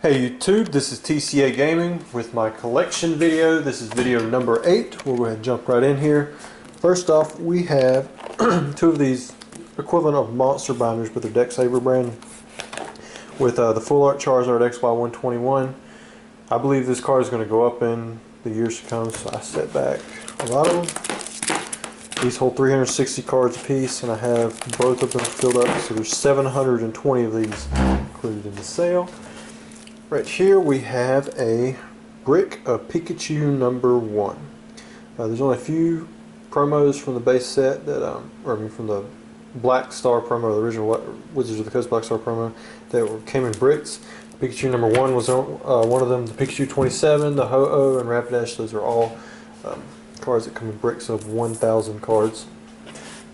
Hey YouTube, this is TCA Gaming with my collection video. This is video number 8. We'll go ahead and jump right in here. First off, we have two of these equivalent of monster binders with their Deck Saver brand with the Full Art Charizard XY121. I believe this card is going to go up in the years to come, so I set back a lot of them. These hold 360 cards a piece, and I have both of them filled up, so there's 720 of these included in the sale. Right here we have a brick of Pikachu number 1. There's only a few promos from the base set that, from the Black Star promo, the original Wizards of the Coast Black Star promo, that came in bricks. Pikachu number 1 was one of them. The Pikachu 27, the Ho-Oh, and Rapidash, those are all cards that come in bricks of 1,000 cards.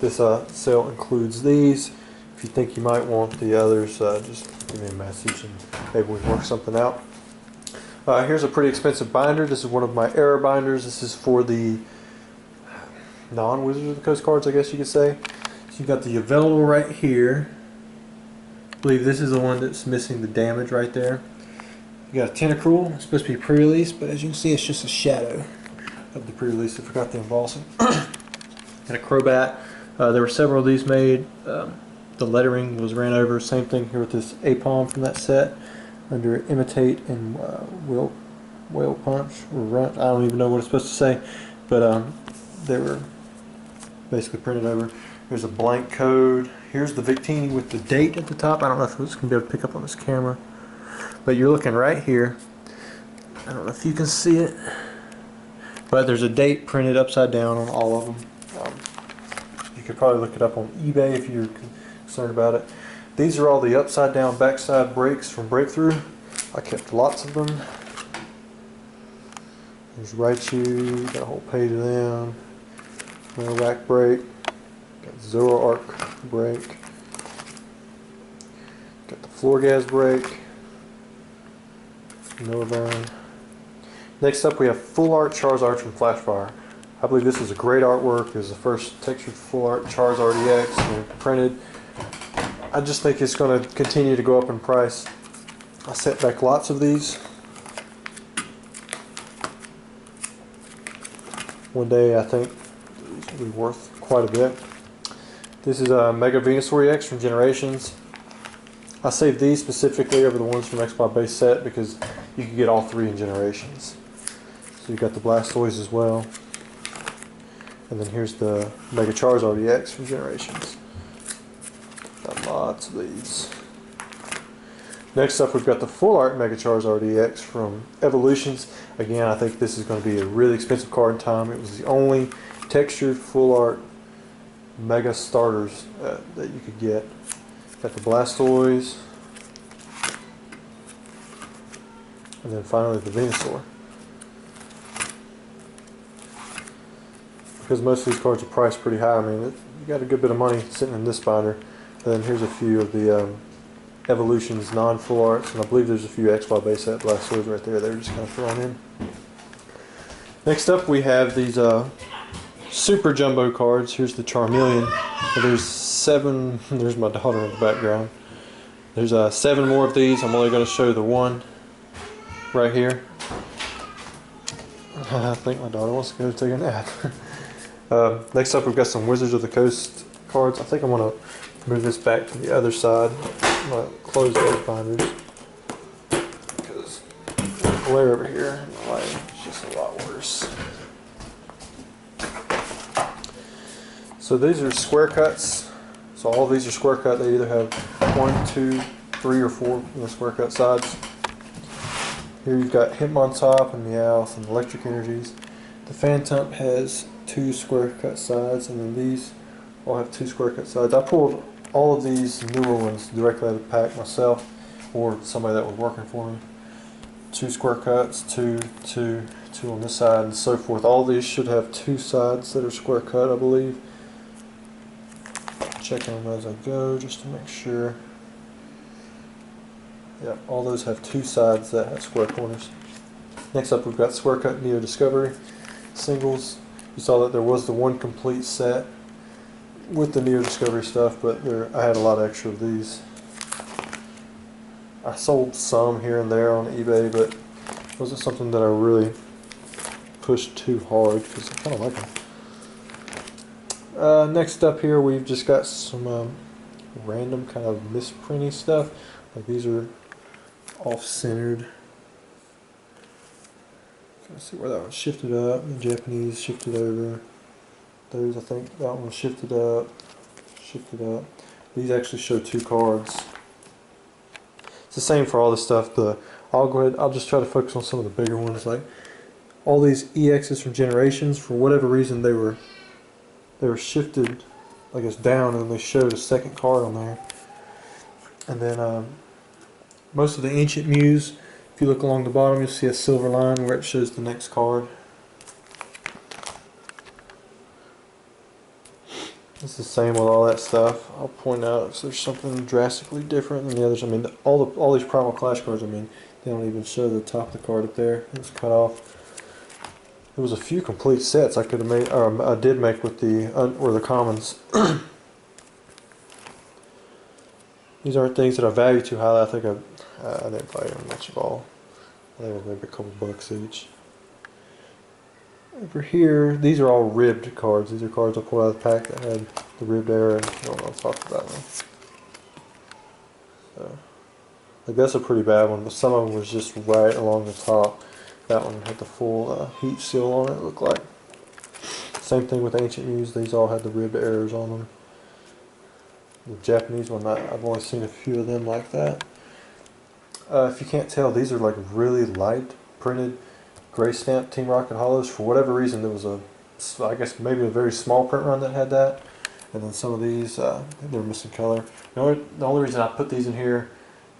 This sale includes these. If you think you might want the others, just give me a message and maybe we can work something out. Here's a pretty expensive binder. This is one of my error binders. This is for the non-Wizards of the Coast cards, I guess you could say. So you've got the available right here. I believe this is the one that's missing the damage right there. You got a Tentacruel. It's supposed to be pre-release, but as you can see, it's just a shadow of the pre-release. I forgot the embossing. And a Crobat. There were several of these made. The lettering was ran over. Same thing here with this Apom from that set under Imitate and Whale Punch or Runt. I don't even know what it's supposed to say, but they were basically printed over. Here's a blank code. Here's the Victini with the date at the top. I don't know if it's going to be able to pick up on this camera, but you're looking right here. I don't know if you can see it, but there's a date printed upside down on all of them. You could probably look it up on eBay if you're concerned about it. These are all the upside down backside breaks from Breakthrough. I kept lots of them. There's Raichu, got a whole page of them. Rack break, got Zoroark break, got the Florgas break, Novaburn. Next up we have Full Art Charizard from Flashfire. I believe this is a great artwork. It was the first textured Full Art Charizard EX printed. I just think it's going to continue to go up in price. I set back lots of these. One day I think these will be worth quite a bit. This is a Mega Venusaur EX from Generations. I saved these specifically over the ones from XY base set because you can get all three in Generations. So you've got the Blastoise as well. And then here's the Mega Charizard EX from Generations. Got lots of these. Next up we've got the Full Art Mega Charizard EX from Evolutions. Again, I think this is going to be a really expensive card in time. It was the only textured Full Art Mega starters that you could get. Got the Blastoise. And then finally the Venusaur. Because most of these cards are priced pretty high. I mean, you got a good bit of money sitting in this binder. And then here's a few of the Evolutions non-full arts, and I believe there's a few XY base set Blastoise right there. They were just kind of thrown in. Next up, we have these super jumbo cards. Here's the Charmeleon. There's 7. There's my daughter in the background. There's 7 more of these. I'm only going to show the one right here. I think my daughter wants to go take a nap. Next up, we've got some Wizards of the Coast cards. I think I'm going to move this back to the other side. I'm going to close those binders because the glare over here and the lighting is just a lot worse. So these are square cuts. So all of these are square cut. They either have 1, 2, 3, or 4 square cut sides. Here you've got Hitmontop and Meowth and Electric Energies. The Phantump has 2 square cut sides, and then these all have 2 square cut sides. I pulled all of these newer ones directly out of the pack myself, or somebody that was working for me. 2 square cuts, 2, 2, 2 on this side, and so forth. All these should have 2 sides that are square cut, I believe. Checking them as I go just to make sure. Yep, all those have 2 sides that have square corners. Next up, we've got square cut Neo Discovery singles. You saw that there was the one complete set with the Neo Discovery stuff, but I had a lot extra of these. I sold some here and there on eBay, but it wasn't something that I really pushed too hard because I kind of like them. Next up here, we've just got some random kind of misprinty stuff. Like these are off-centered. Let's see where that one shifted up. The Japanese shifted over. Those, I think that one shifted up. Shifted up. These actually show 2 cards. It's the same for all this stuff. I'll just try to focus on some of the bigger ones. Like all these EXs from Generations, for whatever reason they were shifted, I guess, down, and they showed a second card on there. And then most of the Ancient Muse, if you look along the bottom, you'll see a silver line where it shows the next card. It's the same with all that stuff. I'll point out if there's something drastically different than the others. I mean, all these Primal Clash cards, I mean, they don't even show the top of the card up there. It's cut off. There was a few complete sets I could have made, or I did make with the commons. These aren't things that I value too highly. I think I didn't value them much at all. I think it was maybe a couple bucks each. Over here, these are all ribbed cards. These are cards I pulled out of the pack that had the ribbed arrow. I don't know, I'll talk about them. So, like that's a pretty bad one, but some of them was just right along the top. That one had the full heat seal on it, looked like. Same thing with Ancient Muse. These all had the ribbed arrows on them. The Japanese one, I've only seen a few of them like that. If you can't tell, these are like really light printed gray stamp Team Rocket Hollows. For whatever reason, there was I guess maybe a very small print run that had that. And then some of these, they're missing color. The only reason I put these in here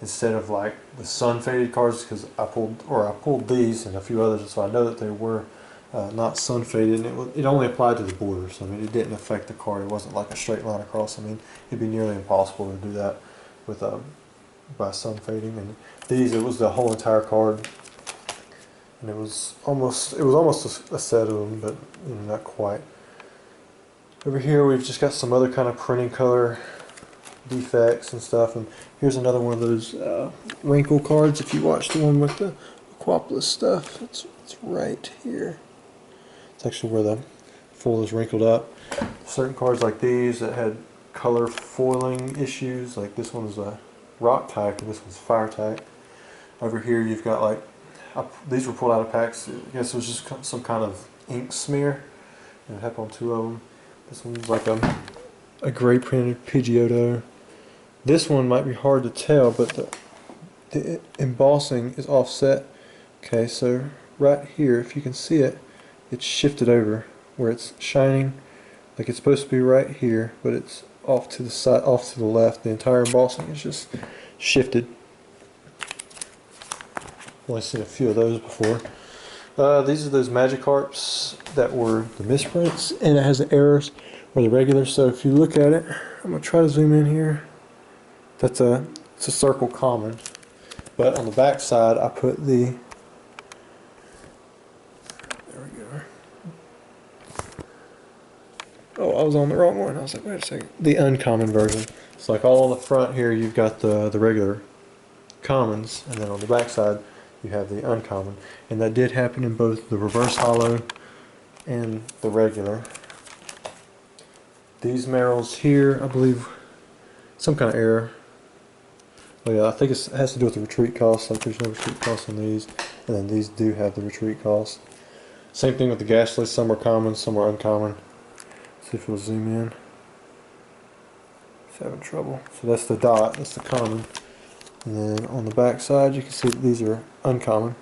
instead of like the sun faded cards because I pulled these and a few others, so I know that they were not sun faded, and it only applied to the borders. I mean, it didn't affect the card. It wasn't like a straight line across. I mean, it'd be nearly impossible to do that with by sun fading. And these, it was the whole entire card, and it was almost a set of them, but not quite. Over here, we've just got some other kind of printing color defects and stuff, and here's another one of those wrinkle cards. If you watch the one with the Aquapolis stuff, it's right here. It's actually where the foil is wrinkled up. Certain cards like these that had color foiling issues, like this one's a rock type and this one's fire type. Over here you've got like, these were pulled out of packs. I guess it was just some kind of ink smear, and it happened on 2 of them. This one's like a gray printed Pidgeotto. This one might be hard to tell, but the embossing is offset. Okay, so right here, if you can see it, it's shifted over where it's shining. Like it's supposed to be right here, but it's off to the side, off to the left. The entire embossing is just shifted. I've only seen a few of those before. These are those Magikarps that were the misprints, and it has the errors or the regular. So if you look at it, I'm gonna try to zoom in here. It's a circle common, but on the back side I put the, there we go. Oh, I was on the wrong one. I was like, wait a second. The uncommon version. It's like all on the front here you've got the regular commons, and then on the back side you have the uncommon, and that did happen in both the reverse hollow and the regular. These Merrills here, I believe, some kind of error. Oh yeah, I think it has to do with the retreat cost. Like there's no retreat cost on these, and then these do have the retreat cost. Same thing with the Ghastly. Some are common, some are uncommon. See if we'll zoom in. It's having trouble. So that's the dot. That's the common. And then on the back side, you can see that these are uncommon.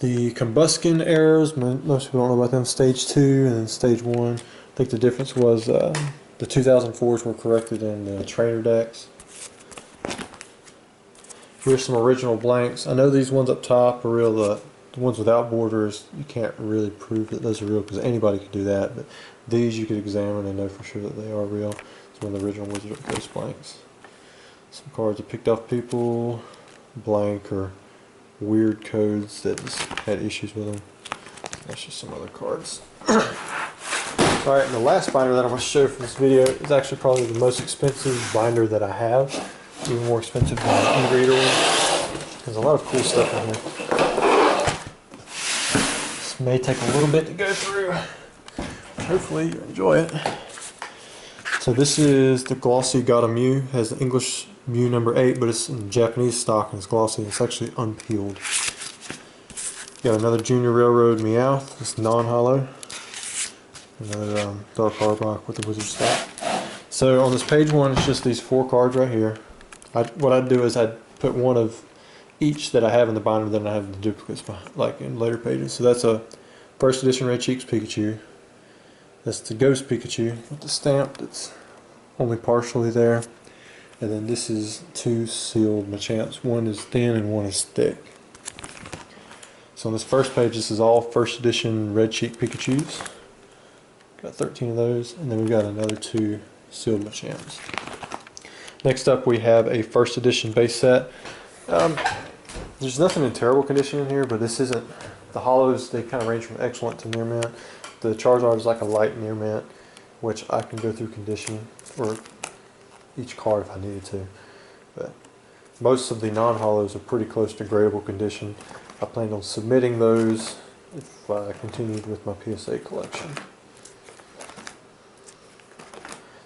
The combustion errors, most people don't know about them. Stage 2 and then Stage 1. I think the difference was the 2004s were corrected in the trainer decks. Here's some original blanks. I know these ones up top are real. The ones without borders, you can't really prove that those are real because anybody could do that. But these you could examine and know for sure that they are real. It's one of the original Wizard of the Coast blanks. Some cards I picked off people, blank or weird codes that just had issues with them. That's just some other cards. Alright, and the last binder that I'm going to show for this video is actually probably the most expensive binder that I have. Even more expensive than the e-reader one. There's a lot of cool stuff in here. This may take a little bit to go through. Hopefully you enjoy it. So this is the glossy Gotta Mew. It has the English Mew number 8, but it's in Japanese stock and it's glossy. It's actually unpeeled. Got another Junior Railroad Meowth. It's non-hollow. Another Dark Arbok with the Wizard stock. So on this page 1, it's just these 4 cards right here. What I'd do is I'd put one of each that I have in the binder, then I have the duplicates like in later pages. So that's a first edition Red Cheeks Pikachu. That's the Ghost Pikachu with the stamp that's only partially there. And then this is 2 sealed Machamps. One is thin and one is thick. So on this first page, this is all first edition Red Cheek Pikachus. Got 13 of those, and then we've got another 2 sealed Machamps. Next up, we have a first edition base set. There's nothing in terrible condition in here, but this isn't. The hollows, they kind of range from excellent to near mint. The Charizard is like a light near mint, which I can go through condition for each card if I needed to. But most of the non-hollows are pretty close to gradable condition. I plan on submitting those if I continued with my PSA collection.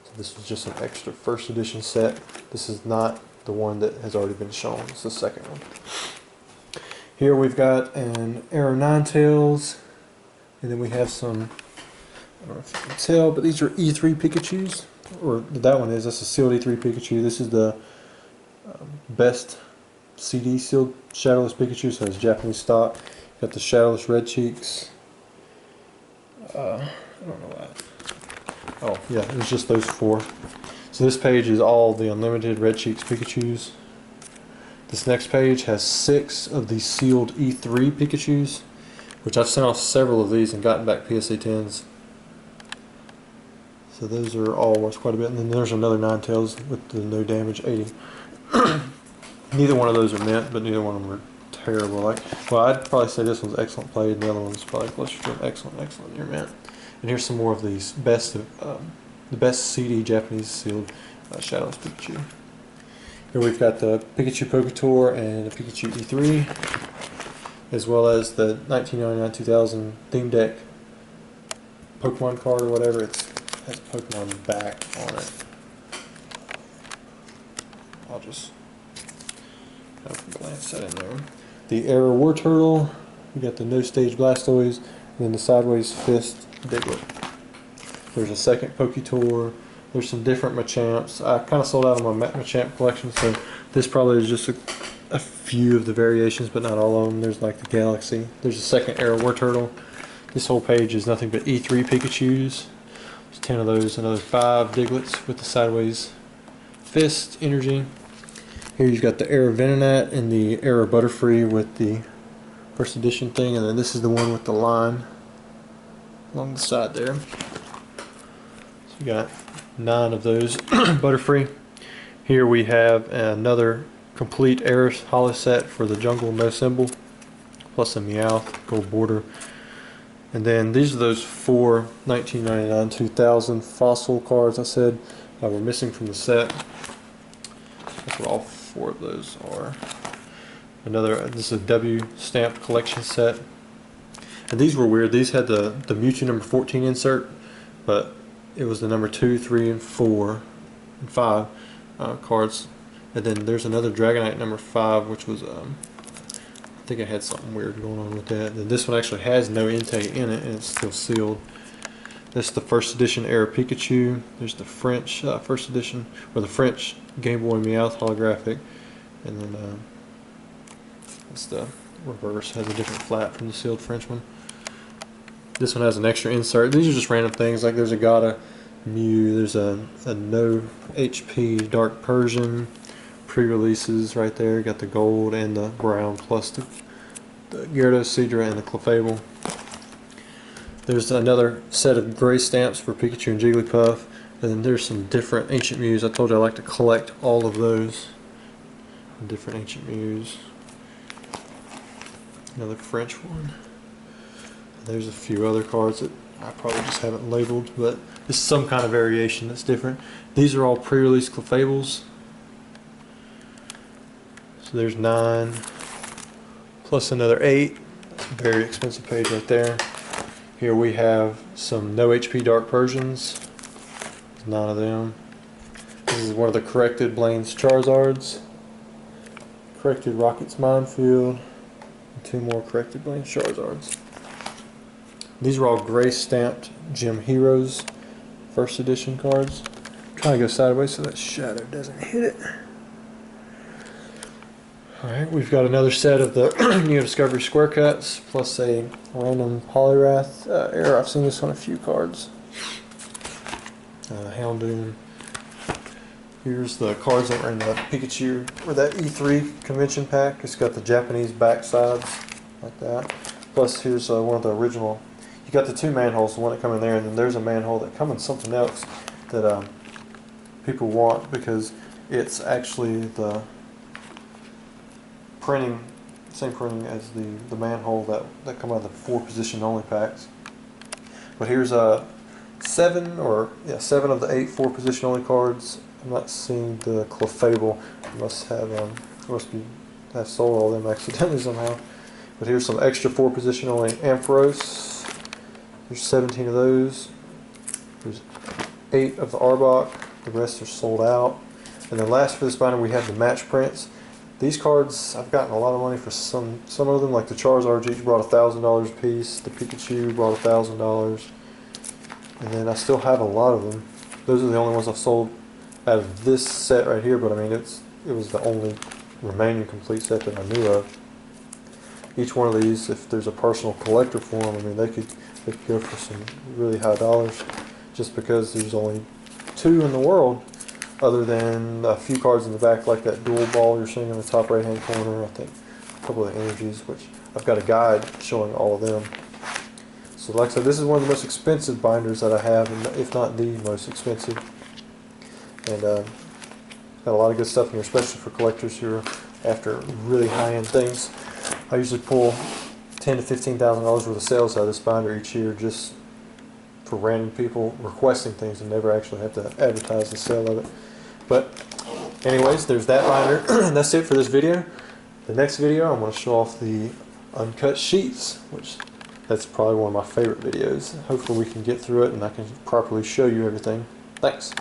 So this is just an extra first edition set. This is not the one that has already been shown. It's the second one. Here we've got an Arrow Ninetales, and then we have some, I don't know if you can tell, but these are E3 Pikachus, or that one is, that's a sealed E3 Pikachu. This is the best CD sealed Shadowless Pikachu, so it's Japanese stock. Got the Shadowless Red Cheeks. I don't know that. Oh yeah, it was just those 4. So this page is all the unlimited Red Cheeks Pikachus. This next page has 6 of the sealed E3 Pikachus, which I've sent off several of these and gotten back PSA 10s. So those are all worth quite a bit. And then there's another Ninetales with the no damage 80. Neither one of those are mint, but neither one of them are terrible. Well, I'd probably say this one's excellent played, and the other one's probably closer to an excellent near mint. And here's some more of these the best CD Japanese sealed Shadowless Pikachu. Here we've got the Pikachu Poketour and the Pikachu E3, as well as the 1999-2000 theme deck Pokemon card or whatever. It has Pokemon back on it. I'll just have a glance that in there. The Arrow War Turtle. We got the No Stage Blastoise, and then the Sideways Fist Diglett. There's a second Poketour. There's some different Machamps. I kind of sold out on my Machamp collection, so this probably is just a few of the variations, but not all of them. There's like the Galaxy. There's a second Arrow War Turtle. This whole page is nothing but E3 Pikachus. There's 10 of those, another 5 Digletts with the Sideways Fist energy. Here you've got the Arrow Venonat and the Arrow Butterfree with the first edition thing, and then this is the one with the line along the side there. So you got 9 of those Butterfree. Here we have another complete Arrow Hollow set for the Jungle No Symbol, plus a Meowth gold border. And then these are those 4 1999-2000 fossil cards I said were missing from the set. That's what all 4 of those are. This is a W stamped collection set. And these were weird. These had the Mewtwo number 14 insert, but it was the number 2, 3, and 4, and 5 cards. And then there's another Dragonite number 5, which was, I think it had something weird going on with that. And this one actually has no intake in it, and it's still sealed. This is the first edition Arrow Pikachu. There's the French first edition, or the French Game Boy Meowth holographic. And then it's the reverse, has a different flap from the sealed French one. This one has an extra insert. These are just random things, like there's a Gotta Mew, there's a no HP Dark Persian, pre-releases right there, got the gold and the brown, plus the Gyarados, Seadra, and the Clefable. There's another set of gray stamps for Pikachu and Jigglypuff, and then there's some different Ancient Mews. I told you I like to collect all of those. Different Ancient Mews. Another French one. There's a few other cards that I probably just haven't labeled, but this is some kind of variation that's different. These are all pre-release Clefables. So there's 9 plus another 8. That's a very expensive page right there. Here we have some no HP Dark Persians. There's 9 of them. This is one of the corrected Blaine's Charizards. Corrected Rocket's Minefield. And 2 more corrected Blaine's Charizards. These are all gray stamped Gem Heroes first edition cards. I'm trying to go sideways so that shadow doesn't hit it. Alright, we've got another set of the New Discovery Square Cuts plus a random Polyrath error. I've seen this on a few cards. Houndoom. Here's the cards that were in the Pikachu or that E3 convention pack. It's got the Japanese back sides like that. Plus here's one of the original. You got the 2 manholes, the one that come in there, and then there's a manhole that comes in something else that people want because it's actually the printing, same printing as the manhole that come out of the 4-position only packs. But here's 7 of the 8 4-position only cards. I'm not seeing the Clefable. Must have sold all of them accidentally somehow. But here's some extra 4-position only Ampharos. There's 17 of those. There's 8 of the Arbok. The rest are sold out. And then last for this binder we have the match prints. These cards, I've gotten a lot of money for some of them, like the Charizard each brought $1,000 a piece. The Pikachu brought $1,000. And then I still have a lot of them. Those are the only ones I've sold out of this set right here, but I mean it was the only remaining complete set that I knew of. Each one of these, if there's a personal collector for them, I mean they could go for some really high dollars just because there's only 2 in the world, other than a few cards in the back like that dual ball you're seeing in the top right hand corner. I think a couple of the energies, which I've got a guide showing all of them. So like I said, this is one of the most expensive binders that I have, and if not the most expensive. And got a lot of good stuff in here, especially for collectors who are after really high-end things. I usually pull $10,000 to $15,000 worth of sales out of this binder each year just for random people requesting things and never actually have to advertise the sale of it. But anyways, there's that binder. And that's it for this video. The next video I'm going to show off the uncut sheets, which that's probably one of my favorite videos. Hopefully we can get through it and I can properly show you everything. Thanks.